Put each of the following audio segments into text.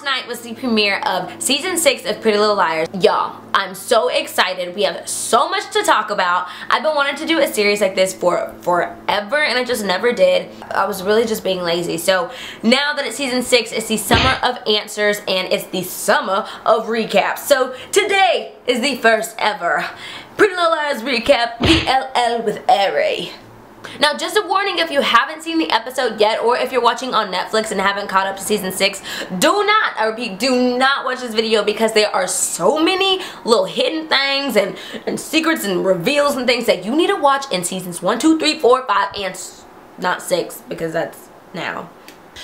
night was the premiere of season 6 of Pretty Little Liars. Y'all, I'm so excited. We have so much to talk about. I've been wanting to do a series like this for forever and I just never did. I was really just being lazy. So now that it's season 6, it's the summer of answers and it's the summer of recaps. So today is the first ever Pretty Little Liars recap, PLL with Ari. Now, just a warning, if you haven't seen the episode yet, or if you're watching on Netflix and haven't caught up to season 6, do not, I repeat, do not watch this video because there are so many little hidden things and secrets and reveals and things that you need to watch in seasons 1, 2, 3, 4, 5, and not 6 because that's now.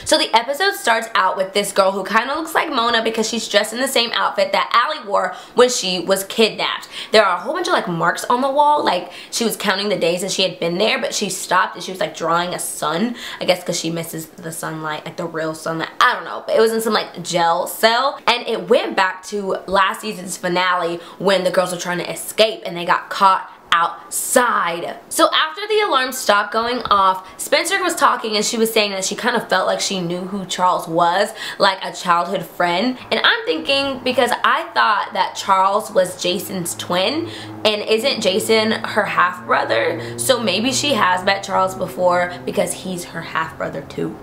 So the episode starts out with this girl who kind of looks like Mona because she's dressed in the same outfit that Allie wore when she was kidnapped. There are a whole bunch of like marks on the wall, like she was counting the days that she had been there, but she stopped and she was like drawing a sun, I guess because she misses the sunlight, like the real sunlight, I don't know, but it was in some like gel cell, and it went back to last season's finale when the girls were trying to escape and they got caught outside. So after the alarm stopped going off, Spencer was talking and she was saying that she kind of felt like she knew who Charles was, like a childhood friend. And I'm thinking, because I thought that Charles was Jason's twin, and isn't Jason her half-brother? So maybe she has met Charles before because he's her half-brother too.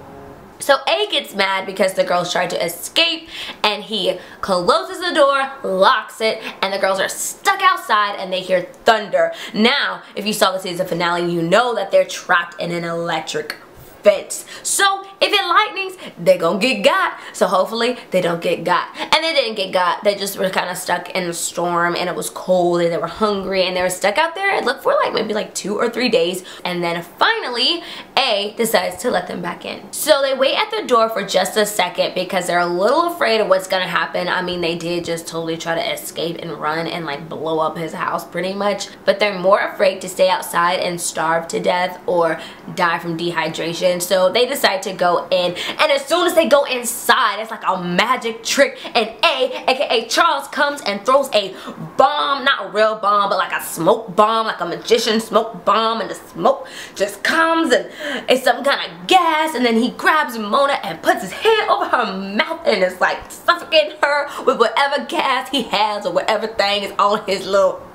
So A gets mad because the girls tried to escape and he closes the door, locks it, and the girls are stuck outside and they hear thunder. Now, if you saw the season finale, you know that they're trapped in an electric fence. So if it lightnings, they gonna get got. So hopefully they don't get got. And they didn't get got. They just were kind of stuck in the storm and it was cold and they were hungry and they were stuck out there, it looked for like maybe like 2 or 3 days. And then finally, A decides to let them back in. So they wait at the door for just a second because they're a little afraid of what's gonna happen. I mean, they did just totally try to escape and run and like blow up his house pretty much. But they're more afraid to stay outside and starve to death or die from dehydration. So they decide to go in, and as soon as they go inside, it's like a magic trick, and A, aka Charles, comes and throws a bomb, not a real bomb, but like a smoke bomb, like a magician smoke bomb, and the smoke just comes and it's some kind of gas, and then he grabs Mona and puts his hand over her mouth and it's like suffocating her with whatever gas he has or whatever thing is on his little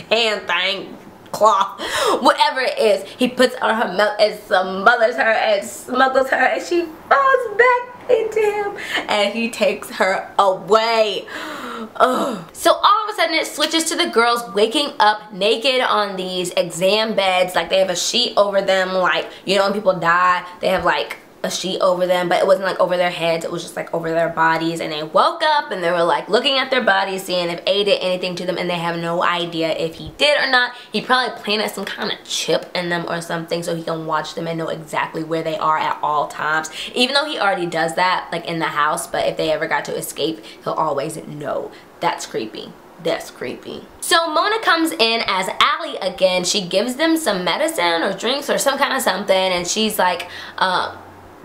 hand thing, cloth, whatever it is, he puts on her mouth and smothers her and smuggles her, and she falls back into him and he takes her away. Ugh. So all of a sudden it switches to the girls waking up naked on these exam beds, like they have a sheet over them, like, you know, when people die they have like a sheet over them, but it wasn't like over their heads, it was just like over their bodies. And they woke up and they were like looking at their bodies, seeing if A did anything to them, and they have no idea if he did or not. He probably planted some kind of chip in them or something so he can watch them and know exactly where they are at all times, even though he already does that like in the house. But if they ever got to escape, he'll always know. That's creepy. That's creepy. So Mona comes in as Allie again. She gives them some medicine or drinks or some kind of something, and she's like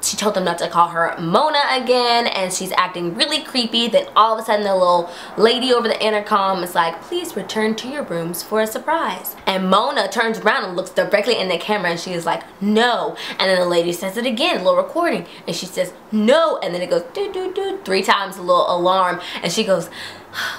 she told them not to call her Mona again, and she's acting really creepy. Then all of a sudden the little lady over the intercom is like, please return to your rooms for a surprise. And Mona turns around and looks directly in the camera and she is like, no. And then the lady says it again, a little recording, and she says no, and then it goes doo doo doo 3 times, a little alarm, and she goes,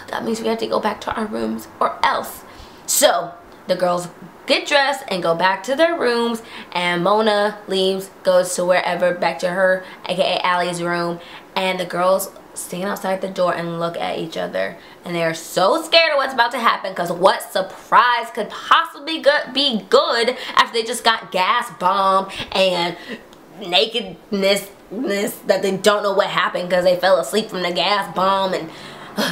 that means we have to go back to our rooms or else. So the girls get dressed and go back to their rooms, and Mona leaves, goes to wherever, back to her, aka Allie's room, and the girls stand outside the door and look at each other, and they are so scared of what's about to happen, because what surprise could possibly be good after they just got gas bombed and nakedness that they don't know what happened because they fell asleep from the gas bomb. And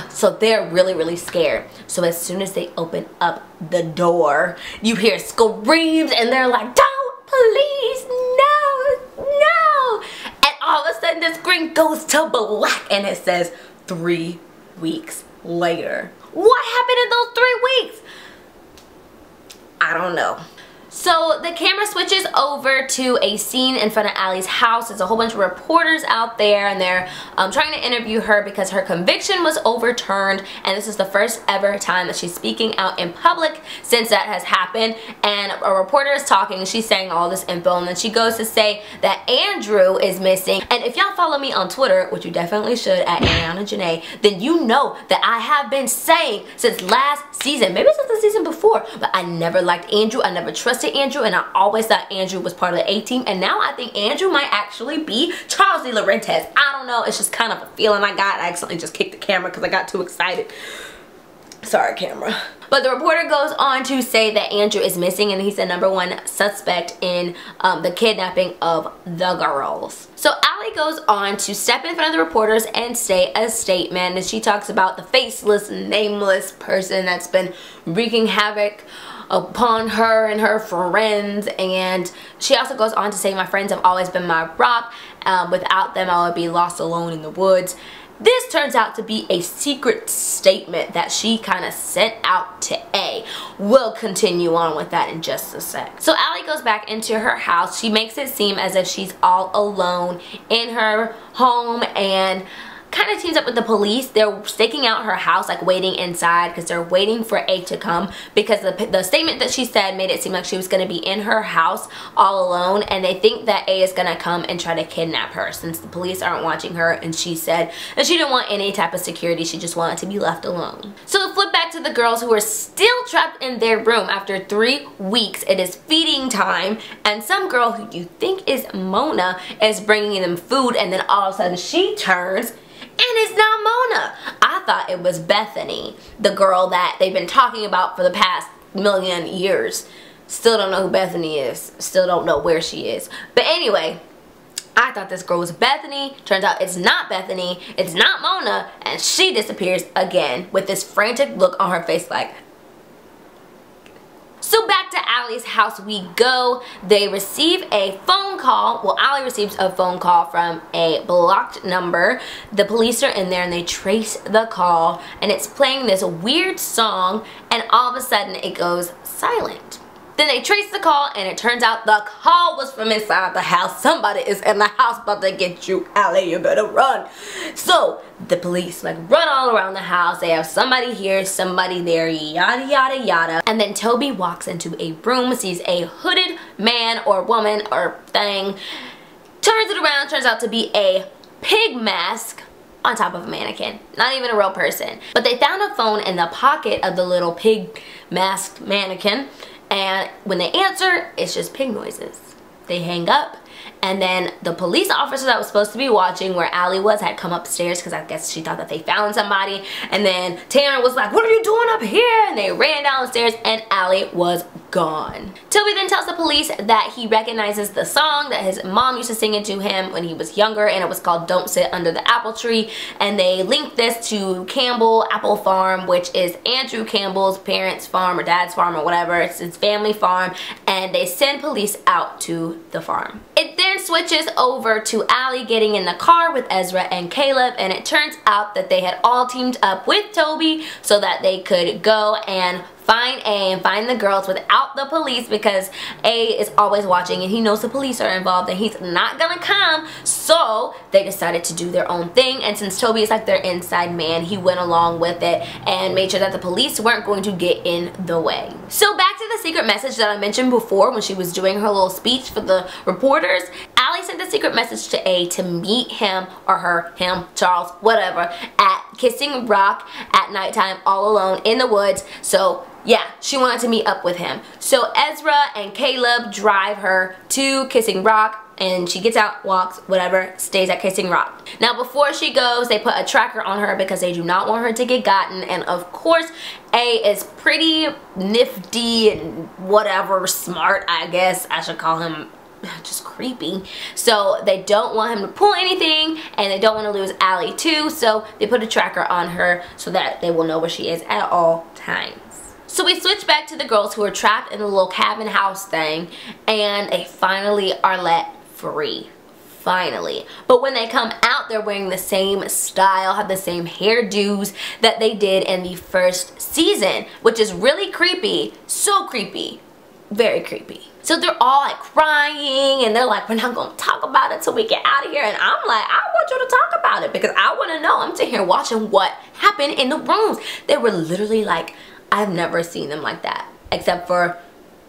so they're really scared. So as soon as they open up the door, you hear screams and they're like, don't, please, no, no. And all of a sudden the screen goes to black and it says 3 weeks later. What happened in those 3 weeks? I don't know. So the camera switches over to a scene in front of Allie's house. There's a whole bunch of reporters out there, and they're trying to interview her because her conviction was overturned, and this is the first ever time that she's speaking out in public since that has happened. And a reporter is talking, and she's saying all this info, and then she goes to say that Andrew is missing. And if y'all follow me on Twitter, which you definitely should, at Ariana Janae, then you know that I have been saying since last season, maybe since the season before, but I never liked Andrew, I never trusted Andrew, and I always thought Andrew was part of the A-team, and now I think Andrew might actually be Charles De Laurentiis. I don't know, it's just kind of a feeling I got. I accidentally just kicked the camera because I got too excited. Sorry, camera. But the reporter goes on to say that Andrew is missing, and he's the #1 suspect in the kidnapping of the girls. So Allie goes on to step in front of the reporters and say a statement, and she talks about the faceless, nameless person that's been wreaking havoc upon her and her friends. And she also goes on to say, my friends have always been my rock. Without them, I would be lost alone in the woods. This turns out to be a secret statement that she kind of sent out to A. We'll continue on with that in just a sec. So Allie goes back into her house. She makes it seem as if she's all alone in her home, and kind of teams up with the police. They're staking out her house, like waiting inside, because they're waiting for A to come, because the statement that she said made it seem like she was going to be in her house all alone, and they think that A is going to come and try to kidnap her since the police aren't watching her. And she said that she didn't want any type of security, she just wanted to be left alone. So flip back to the girls who are still trapped in their room after 3 weeks. It is feeding time, and some girl who you think is Mona is bringing them food, and then all of a sudden she turns and it's not Mona. I thought it was Bethany, the girl that they've been talking about for the past million years. Still don't know who Bethany is. Still don't know where she is. But anyway, I thought this girl was Bethany. Turns out it's not Bethany. It's not Mona. And she disappears again with this frantic look on her face like... So back to Allie's house we go. They receive a phone call. Well, Allie receives a phone call from a blocked number. The police are in there and they trace the call, and it's playing this weird song, and all of a sudden it goes silent. Then they trace the call, and it turns out the call was from inside the house. Somebody is in the house about to get you, Allie. You better run. So the police like run all around the house. They have somebody here, somebody there, yada yada yada. And then Toby walks into a room, sees a hooded man or woman or thing, turns it around, turns out to be a pig mask on top of a mannequin. Not even a real person. But they found a phone in the pocket of the little pig masked mannequin. And when they answer, it's just pig noises. They hang up, and then the police officer that was supposed to be watching where Allie was had come upstairs because I guess she thought that they found somebody. And then Tanner was like, what are you doing up here? And they ran downstairs, and Allie was gone. Toby then tells the police that he recognizes the song that his mom used to sing it to him when he was younger, and it was called Don't Sit Under the Apple Tree. And they link this to Campbell Apple Farm, which is Andrew Campbell's parents' farm or dad's farm or whatever. It's his family farm, and they send police out to the farm. It then switches over to Allie getting in the car with Ezra and Caleb, and it turns out that they had all teamed up with Toby so that they could go and find A and find the girls without the police, because A is always watching and he knows the police are involved and he's not gonna come. So they decided to do their own thing, and since Toby is like their inside man, he went along with it and made sure that the police weren't going to get in the way. So back to the secret message that I mentioned before when she was doing her little speech for the reporters. Allie sent the secret message to A to meet him or her, him, Charles, whatever, at Kissing Rock at nighttime all alone in the woods. So yeah, she wanted to meet up with him. So Ezra and Caleb drive her to Kissing Rock, and she gets out, walks, whatever, stays at Kissing Rock. Now before she goes, they put a tracker on her because they do not want her to get gotten, and of course A is pretty nifty and whatever, smart, I guess I should call him, just creepy. So they don't want him to pull anything, and they don't want to lose Allie too, so they put a tracker on her so that they will know where she is at all times. So we switch back to the girls who are trapped in the little cabin house thing, and they finally are let free. Finally. But when they come out, they're wearing the same style, have the same hairdos that they did in the first season, which is really creepy. So creepy. very creepy. So they're all like crying and they're like, we're not gonna talk about it till we get out of here. And I'm like, I want you to talk about it because I want to know. I'm sitting here watching what happened in the rooms. They were literally like, I've never seen them like that, except for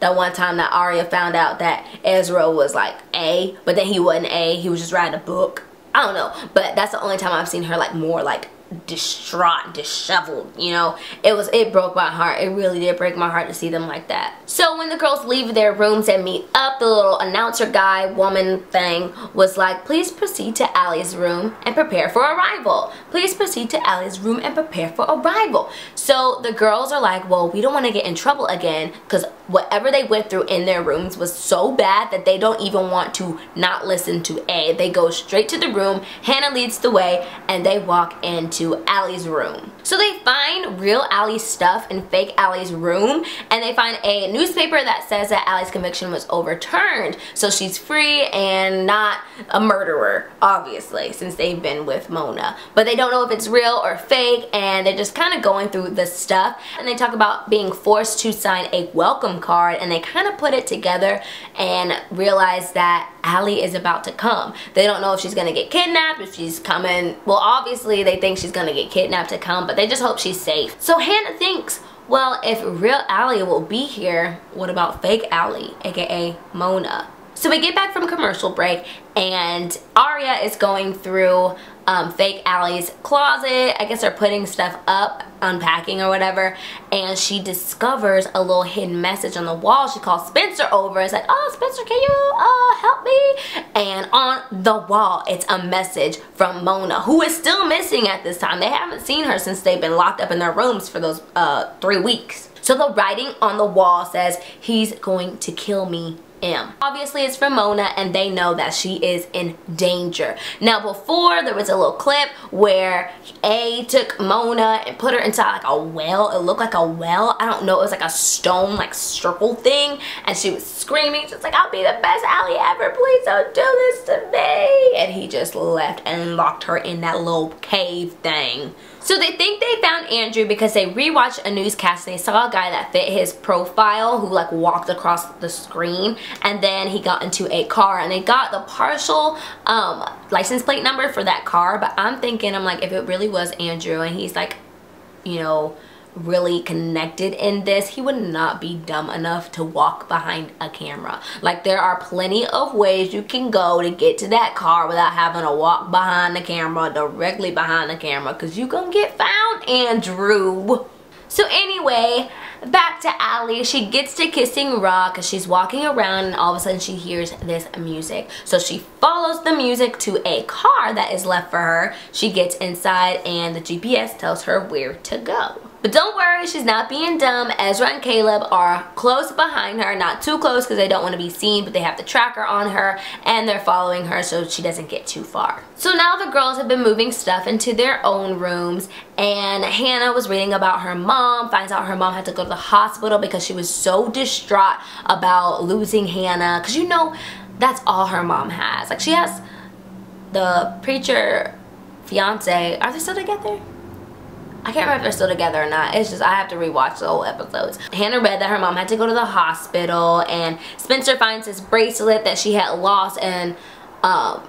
that one time that Arya found out that Ezra was like A, but then he wasn't A, he was just writing a book. I don't know, but that's the only time I've seen her like more like distraught, disheveled, you know. It broke my heart. It really did break my heart to see them like that. So when the girls leave their rooms and meet up, the little announcer guy, woman thing was like, please proceed to Allie's room and prepare for arrival. Please proceed to Allie's room and prepare for arrival. So the girls are like, well, we don't want to get in trouble again because whatever they went through in their rooms was so bad that they don't even want to not listen to A. They go straight to the room, Hannah leads the way, and they walk into Allie's room. So they find real Allie's stuff in fake Allie's room, and they find a newspaper that says that Allie's conviction was overturned, so she's free and not a murderer, obviously, since they've been with Mona. But they don't know if it's real or fake, and they're just kind of going through the stuff, and they talk about being forced to sign a welcome card, and they kind of put it together and realize that Allie is about to come. They don't know if she's gonna get kidnapped, if she's coming. Well, obviously they think she's gonna get kidnapped to come, but they just hope she's safe. So Hannah thinks, well, if real Allie will be here, what about fake Allie, aka Mona? So we get back from commercial break and Arya is going through fake Allie's closet. I guess they're putting stuff up, unpacking or whatever, and she discovers a little hidden message on the wall. She calls Spencer over. It's like, oh, Spencer, can you help me? And on the wall, it's a message from Mona, who is still missing at this time. They haven't seen her since they've been locked up in their rooms for those 3 weeks. So the writing on the wall says, he's going to kill me, M. Obviously it's from Mona and they know that she is in danger. Now before there was a little clip where A took Mona and put her inside like a well. It looked like a well. I don't know. It was like a stone like circle thing and she was screaming. She's like, I'll be the best Allie ever. Please don't do this to me. And he just left and locked her in that little cave thing. So they think they found Andrew because they rewatched a newscast and they saw a guy that fit his profile who like walked across the screen, and then he got into a car and they got the partial license plate number for that car. But I'm thinking, I'm like, if it really was Andrew and he's like, you know, really connected in this, he would not be dumb enough to walk behind a camera. Like, there are plenty of ways you can go to get to that car without having to walk behind the camera, directly behind the camera, because you gonna get found, Andrew. So anyway, back to Allie. She gets to kissing Rock because she's walking around and all of a sudden she hears this music. So she follows the music to a car that is left for her. She gets inside and the GPS tells her where to go. But don't worry, she's not being dumb. Ezra and Caleb are close behind her, not too close because they don't want to be seen, but they have the tracker on her and they're following her so she doesn't get too far. So now the girls have been moving stuff into their own rooms, and Hannah was reading about her mom, finds out her mom had to go to the hospital because she was so distraught about losing Hannah, because you know that's all her mom has. Like, she has the preacher fiance. Are they still together? I can't remember if they're still together or not. It's just, I have to rewatch the whole episodes. Hannah read that her mom had to go to the hospital, and Spencer finds this bracelet that she had lost and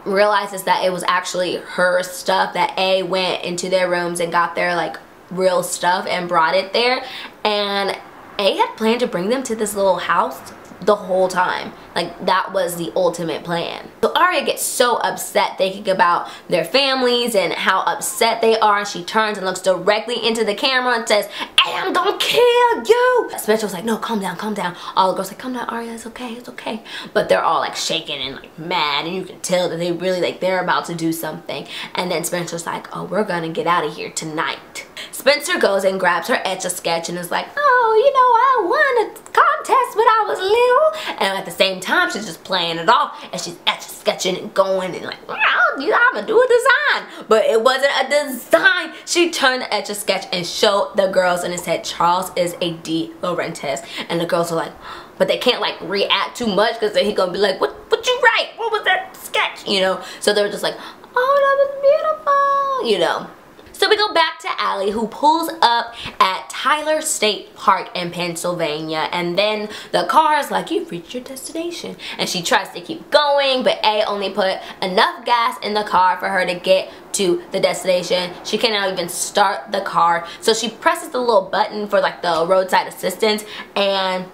realizes that it was actually her stuff, that A went into their rooms and got their like real stuff and brought it there. And A had planned to bring them to this little house the whole time. Like, that was the ultimate plan. So Arya gets so upset thinking about their families and how upset they are. She turns and looks directly into the camera and says, "Hey, I'm gonna kill you." Spencer was like, "No, calm down, calm down." All the girls like, "Calm down, Arya, it's okay, it's okay." But they're all like shaking and like mad, and you can tell that they really like, they're about to do something. And then Spencer's like, "Oh, we're gonna get out of here tonight." Spencer goes and grabs her Etch-a-Sketch and is like, "Oh, you know, I won a contest when I was little." And at the same time, she's just playing it off and she's Etch-a-Sketching and going and like, "I'm gonna do a design." But it wasn't a design. She turned the Etch-a-Sketch and showed the girls and it said, "Charles is a De Laurentiis." And the girls are like, but they can't like react too much because then he's gonna be like, what you write? What was that sketch? You know? So they were just like, "Oh, that was beautiful," you know. So we go back to Allie, who pulls up at Tyler State Park in Pennsylvania. And then the car is like, you've reached your destination. And she tries to keep going, but A only put enough gas in the car for her to get to the destination. She cannot even start the car. So she presses the little button for like the roadside assistance, and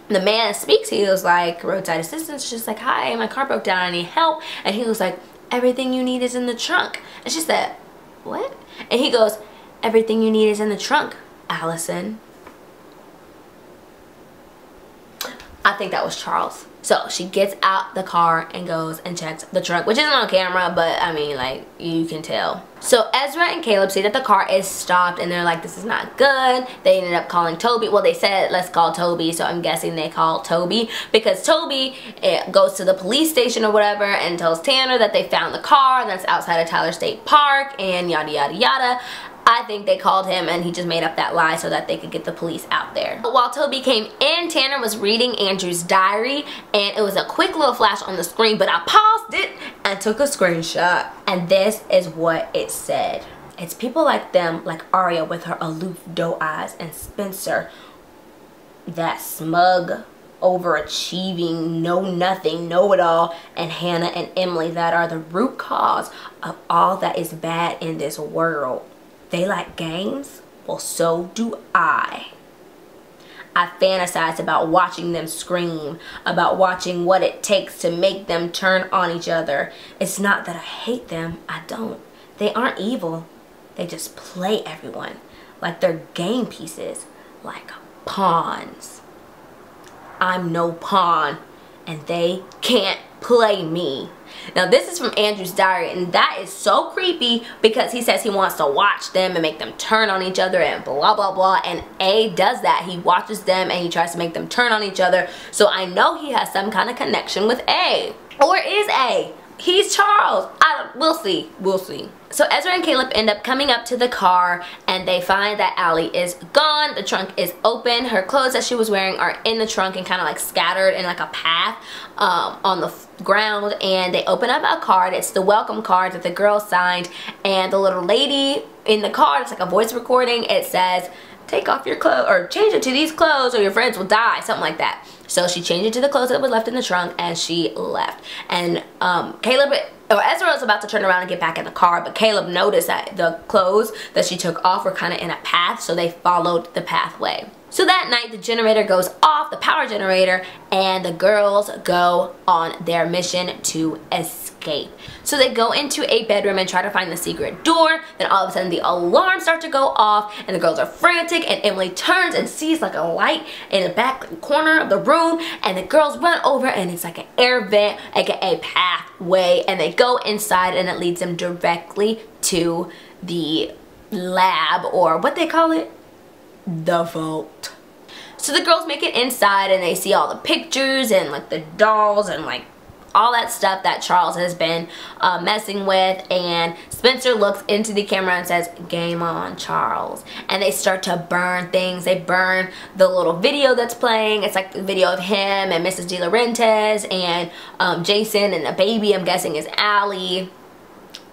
the man speaks. He was like, roadside assistance. She's like, hi, my car broke down, I need help. And he was like, everything you need is in the trunk. And she said, what? And he goes, everything you need is in the trunk, Allison. I think that was Charles. So she gets out the car and goes and checks the trunk, which isn't on camera, but I mean, like, you can tell. So Ezra and Caleb see that the car is stopped, and they're like, this is not good. They ended up calling Toby. Well, they said, let's call Toby, so I'm guessing they called Toby, because Toby goes to the police station or whatever and tells Tanner that they found the car that's outside of Tyler State Park and yada yada yada. I think they called him and he just made up that lie so that they could get the police out there. But while Toby came in, Tanner was reading Andrew's diary, and it was a quick little flash on the screen, but I paused it and took a screenshot. And this is what it said. It's people like them, like Arya with her aloof doe eyes, and Spencer, that smug, overachieving, know-nothing, know-it-all, and Hannah and Emily that are the root cause of all that is bad in this world. They like games? Well, so do I. I fantasize about watching them scream, about watching what it takes to make them turn on each other. It's not that I hate them, I don't. They aren't evil. They just play everyone like they're game pieces, like pawns. I'm no pawn, and they can't play me. Now this is from Andrew's diary, and that is so creepy because he says he wants to watch them and make them turn on each other and blah blah blah, and A does that. He watches them and he tries to make them turn on each other, so I know he has some kind of connection with A. Or is A? He's Charles. We'll see. We'll see. So Ezra and Caleb end up coming up to the car, and they find that Allie is gone. The trunk is open. Her clothes that she was wearing are in the trunk and kind of like scattered in like a path on the ground. And they open up a card. It's the welcome card that the girl signed, and the little lady in the card, it's like a voice recording. It says, take off your clothes, or change it to these clothes or your friends will die, something like that. So she changed it to the clothes that was left in the trunk, and she left. And Ezra was about to turn around and get back in the car, but Caleb noticed that the clothes that she took off were kind of in a path, so they followed the pathway. So that night, the generator goes off, the power generator, and the girls go on their mission to escape. So they go into a bedroom and try to find the secret door. Then all of a sudden, the alarms start to go off, and the girls are frantic, and Emily turns and sees like a light in the back corner of the room, and the girls run over, and it's like an air vent, aka pathway, and they go inside, and it leads them directly to the lab, or what they call it? The vault. So the girls make it inside, and they see all the pictures and like the dolls and like all that stuff that Charles has been messing with. And Spencer looks into the camera and says, game on, Charles. And they start to burn things. They burn the little video that's playing. It's like the video of him and Mrs. De Laurentiis and Jason, and the baby, I'm guessing, is Allie.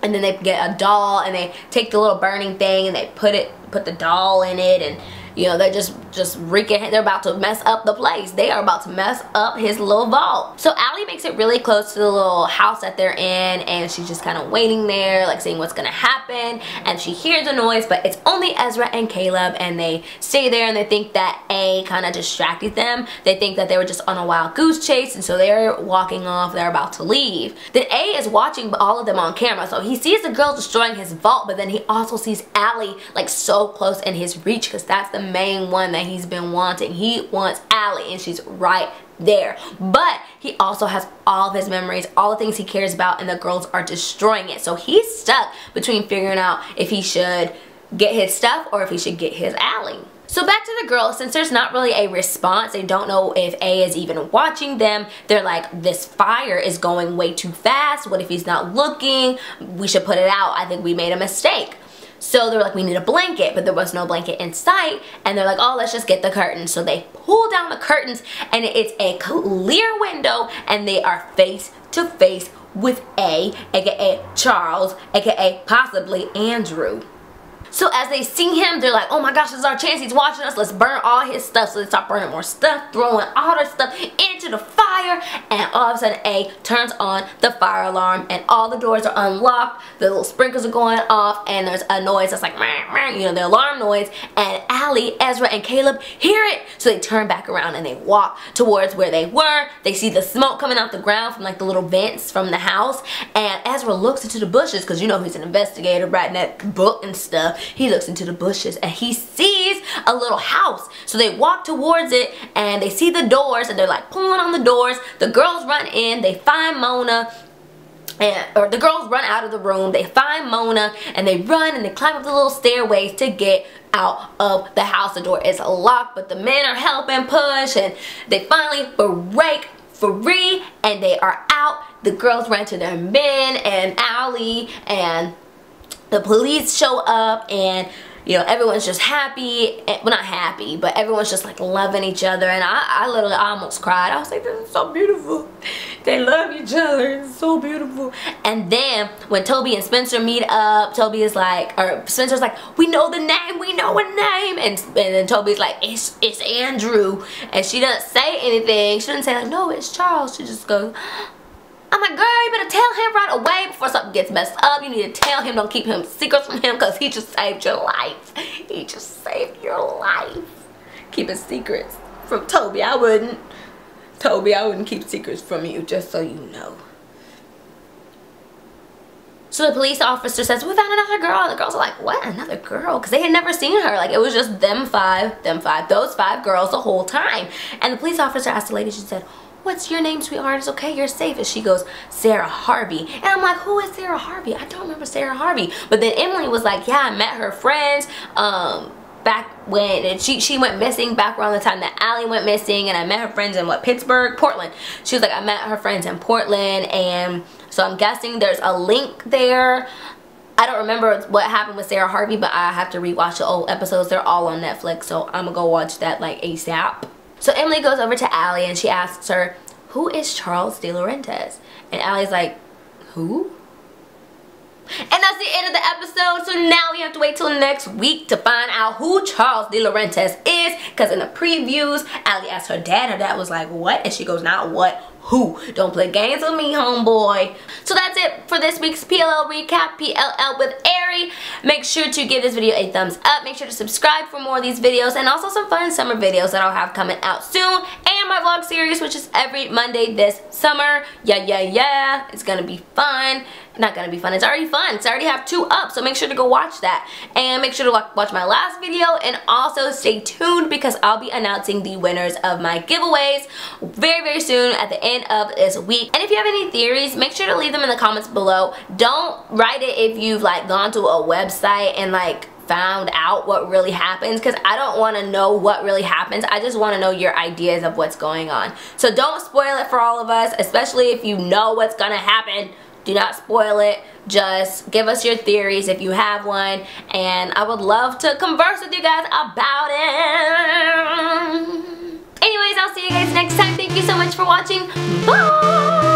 And then they get a doll, and they take the little burning thing and they put the doll in it, and you know, they're just wreaking, they're about to mess up the place. They are about to mess up his little vault. So Allie makes it really close to the little house that they're in, and she's just kind of waiting there, like seeing what's gonna happen. And she hears a noise, but it's only Ezra and Caleb, and they stay there, and they think that A kind of distracted them. They think that they were just on a wild goose chase, and so they're walking off, they're about to leave. Then A is watching all of them on camera, so he sees the girls destroying his vault, but then he also sees Allie like so close in his reach, because that's the main one that he's been wanting. He wants Allie, and she's right there. But he also has all of his memories, all the things he cares about, and the girls are destroying it. So he's stuck between figuring out if he should get his stuff or if he should get his Allie. So back to the girls, since there's not really a response, they don't know if A is even watching them. They're like, this fire is going way too fast. What if he's not looking? We should put it out. I think we made a mistake. So they're like, we need a blanket, but there was no blanket in sight. And they're like, oh, let's just get the curtains. So they pull down the curtains, and it's a clear window, and they are face to face with A, aka Charles, aka possibly Andrew. So as they see him, they're like, oh my gosh, this is our chance, he's watching us, let's burn all his stuff. So they start burning more stuff, throwing all their stuff into the fire, and all of a sudden A turns on the fire alarm, and all the doors are unlocked, the little sprinklers are going off, and there's a noise that's like, you know, the alarm noise, and Allie, Ezra, and Caleb hear it. So they turn back around and they walk towards where they were. They see the smoke coming out the ground from like the little vents from the house, and Ezra looks into the bushes, because you know he's an investigator writing that book and stuff. He looks into the bushes and he sees a little house. So they walk towards it and they see the doors, and they're like pulling on the doors. The girls run in, they find Mona, or the girls run out of the room, they find Mona, and they run and they climb up the little stairways to get out of the house. The door is locked, but the men are helping push, and they finally break free and they are out. The girls run to their men and Allie, and the police show up, and you know, everyone's just happy. Well, not happy, but everyone's just like loving each other. And I literally almost cried. I was like, this is so beautiful. They love each other. It's so beautiful. And then when Toby and Spencer meet up, Toby is like, or Spencer's like, we know the name, we know a name. And then Toby's like, it's Andrew. And she doesn't say anything. She doesn't say like, no, it's Charles. She just goes, I'm like, girl, you better tell him right away before something gets messed up. You need to tell him, don't keep him secrets from him, because he just saved your life. He just saved your life. Keeping secrets from Toby, I wouldn't. Toby, I wouldn't keep secrets from you, just so you know. So the police officer says, we found another girl. And the girls are like, what, another girl? Because they had never seen her. Like, it was just those five girls the whole time. And the police officer asked the lady, she said, what's your name, sweetheart? It's okay, you're safe. And she goes, Sarah Harvey. And I'm like, who is Sarah Harvey? I don't remember Sarah Harvey. But then Emily was like, yeah, I met her friends back when, and she went missing back around the time that Allie went missing, and I met her friends in what, Pittsburgh? Portland. She was like, I met her friends in Portland, and so I'm guessing there's a link there. I don't remember what happened with Sarah Harvey, but I have to rewatch the old episodes. They're all on Netflix, so I'm gonna go watch that like ASAP. So Emily goes over to Allie and she asks her, who is Charles De Laurentiis? And Allie's like, who? And that's the end of the episode. So now we have to wait till next week to find out who Charles De Laurentiis is. Because in the previews, Allie asked her dad was like, what? And she goes, not what, who? Don't play games with me, homeboy. So that's it for this week's PLL recap, PLL with Ari. Make sure to give this video a thumbs up. Make sure to subscribe for more of these videos, and also some fun summer videos that I'll have coming out soon. And my vlog series, which is every Monday this summer. Yeah. It's gonna be fun. Not gonna be fun, it's already fun. It's already have 2 up, so make sure to go watch that. And make sure to watch my last video, and also stay tuned because I'll be announcing the winners of my giveaways very soon at the end of this week. And if you have any theories, make sure to leave them in the comments below. Don't write it if you've like gone to a website and like found out what really happens, because I don't want to know what really happens. I just want to know your ideas of what's going on. So don't spoil it for all of us, especially if you know what's gonna happen. Do not spoil it. Just give us your theories if you have one, and I would love to converse with you guys about it. Anyways, I'll see you guys next time. Thank you so much for watching. Bye!